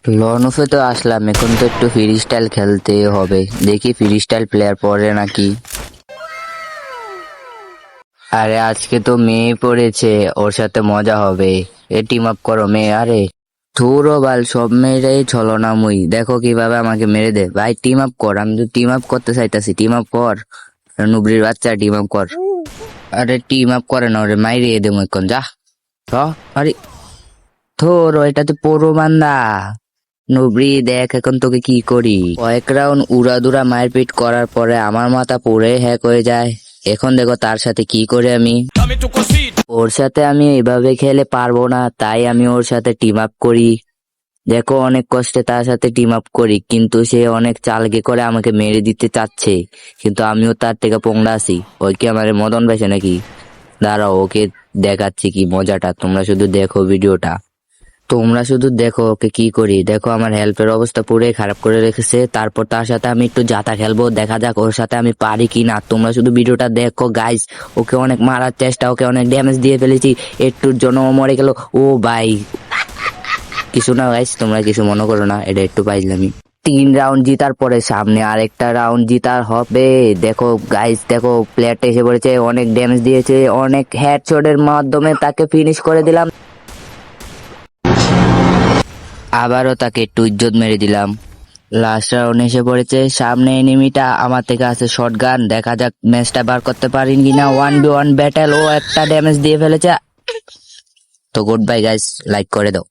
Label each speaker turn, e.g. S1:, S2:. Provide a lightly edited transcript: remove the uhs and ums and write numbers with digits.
S1: Loan অফে তো আসলাম, এখন তো একটু ফ্রি স্টাইল খেলতে হবে। দেখি ফ্রি স্টাইল প্লেয়ার পড়ে নাকি। আরে আজকে তো মেয়ে পড়েছে, ওর সাথে মজা হবে। এ টিম আপ করো মেয়ে। আরে ধুরো বাল, সব মেয়েরাই ছলো না মুই। দেখো কিভাবে আমাকে মেরে দে। ভাই টিম আপ কর, আমি তো টিম আপ করতে চাইতাছি। টিম আপ কর নুবরির বাচ্চা, টিম আপ কর। আরে টিম আপ করে না, ওরে মাইরিয়ে দেবো এখন, যা চ। আরে ধর, এটা তো পুরো বান্দা। নুবরি দেখ এখন তোকে কি করি। কয়েক রাউন্ড উড়াদুরা মারপিট করার পরে আমার মাথা পুরে হ্যাক হয়ে যায়। এখন দেখো তার সাথে কি করে আমি। ওর সাথে আমি এভাবে খেলে পারবো না, তাই আমি ওর সাথে টিম আপ করি। দেখো অনেক কষ্টে তার সাথে টিম আপ করি, কিন্তু সে অনেক চালকে করে আমাকে মেরে দিতে চাচ্ছে, কিন্তু আমিও তার থেকে পোংড়া আছি। ওই কি আমার মদন পাইছে নাকি? দাঁড়াও, ওকে দেখাচ্ছি কি মজাটা। তোমরা শুধু দেখো ভিডিওটা, তোমরা শুধু দেখো ওকে কি করি। দেখো আমার হেল্পের অবস্থা পুরোই খারাপ করে রেখেছে। তারপর তার সাথে আমি একটু জাতা খেলবো, দেখা যাক ওর সাথে আমি পারি কি না। তোমরা শুধু ভিডিওটা দেখো গাইস। ওকে অনেক মারার চেষ্টা, ওকে অনেক ড্যামেজ দিয়ে ফেলেছি, একটুর জন্য ও মরে গেল। ও ভাই কিছু না গাইস, তোমরা কিছু মনে করো না, এটা একটু পাইলামি। 3 রাউন্ড জিতার পরে সামনে আরেকটা রাউন্ড জিতার হবে। দেখো গাইস, দেখো প্লেয়ারটা এসে পড়েছে, অনেক ড্যামেজ দিয়েছে, অনেক হেডশটের মাধ্যমে তাকে ফিনিশ করে দিলাম। আবারও তাকে একটু ইজ্জত মেরে দিলাম। লাস্ট রাউন্ড এসে পড়েছে, সামনে এনিমিটা, আমার থেকে আছে শটগান। দেখা যাক ম্যাচটা বার করতে পারি কিনা। 1v1 battle. ও একটা ড্যামেজ দিয়ে ফেলেছে। তো গুড বাই গাইস, লাইক করে দাও।